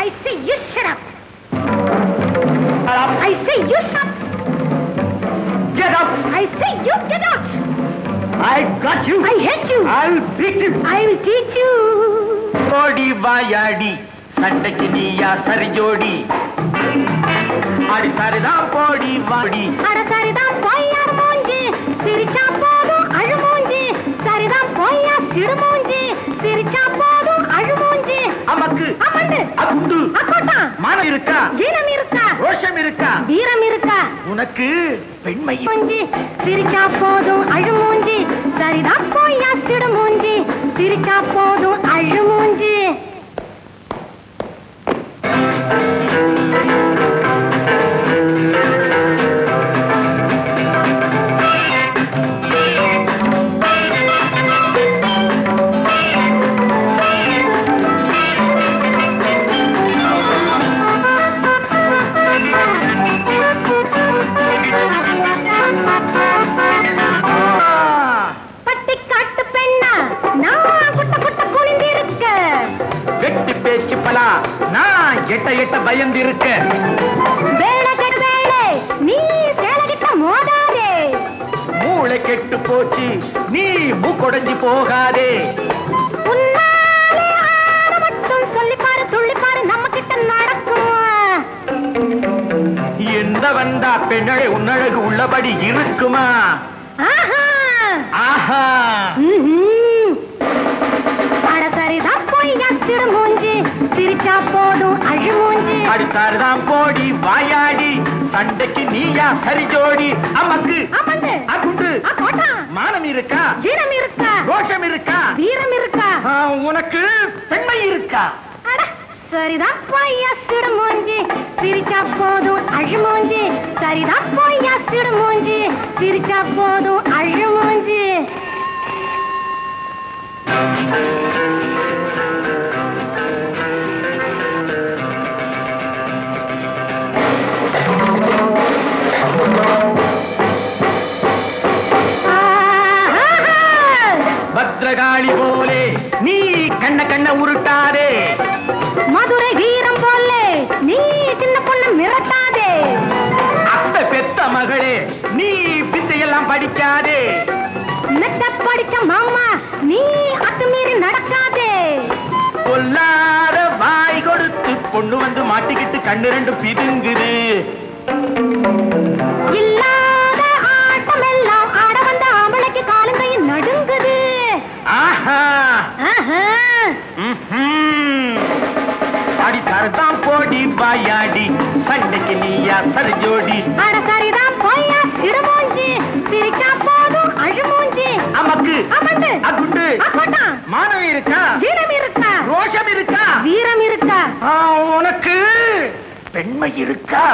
I say you shut up. I say you shut up. Get up. I say you get out. I got you. I hate you. I'll beat you. I will teach you. ஓடி வாயாடி சண்டைக்கு நீயா சரி ஜோடி அடி சரிதான் போடி வாடி அட சரிதான் போயார் மூஞ்சி சிரிச்சா போதும் அழு மூஞ்சி சரிதான் போயா சிறு மூஞ்சி சிரிச்சா போதும் அழு மூஞ்சி அமக்கு அமண்டு அகுண்டு அக்கோட்டா மானம் இருக்கா ஜீனம் இருக்கா ரோஷம் இருக்கா வீரம் இருக்கா உனக்கு பெண்மை மூஞ்சி சிரிச்சா போதும் அழு மூஞ்சி சரிதான் போயா சிறு மூஞ்சி சிரிச்சா போதும் அழு மூஞ்சி எட்ட எட்ட பயந்து இருக்க நீ சேலகிட்ட மோதாதே மூளை கெட்டு போச்சு நீ மூக்கொடைஞ்சு போகாதே மட்டும் சொல்லிப்பாரு துள்ளிப்பாரு நம்ம கிட்ட நடக்குமா எந்த வந்தா பெண்ணழை உன்னழகு உள்ளபடி இருக்குமா ஆஹா ஆஹா அட சரிதான் போய்யா சிறு மூஞ்சி சிரிச்சா போதும் அழு மூஞ்சி அடித்தாருதான் போடி வாயாடி சண்டைக்கு நீயா சரி ஜோடி அமக்கு அமந்து அகுண்டு அக்கோட்டா மானம் இருக்கா ஜீனம் இருக்கா ரோஷம் இருக்கா வீரம் இருக்கா உனக்கு பெண்மை இருக்கா அட சரிதான் போய்யா சிறு மூஞ்சி சிரிச்சா போதும் அழு மூஞ்சி சரிதான் போய்யா சிறு மூஞ்சி சிரிச்சா போதும் அழு மூஞ்சி பத்ரகாளி போலே நீ கண்ண கண்ண உருட்டாதே மதுரை வீரம் போலே நீ சின்ன பொண்ணு மிரட்டாதே அத்தை பெத்த மகளே நீ பித்தையெல்லாம் படிக்காதே மெத்த படிச்ச மாமா நீ அத்துமீறி நடக்காதே கொல்லாத வாய் கொடுத்து பொண்ணு வந்து மாட்டிக்கிட்டு கண்ணு ரெண்டு பிதுங்குது இல்லாத ஆட்டம் எல்லாம் ஆட வந்த ஆம்பளைக்கு காலங்கையும் நடுங்குது ஆஹா அடி சரதான் போடி பாயாடி சண்டைக்கு நீயா சரி ஜோடி அட சரிதான் போயா சிறு மூஞ்சி சிரிச்சா போதும் அழு மூஞ்சி அமக்கு அமண்டு அகுண்டு அக்கோட்டா மானம் இருக்கா ஜீனம் இருக்கா ரோஷம் இருக்கா வீரம் இருக்கா உனக்கு பெண்மை இருக்கா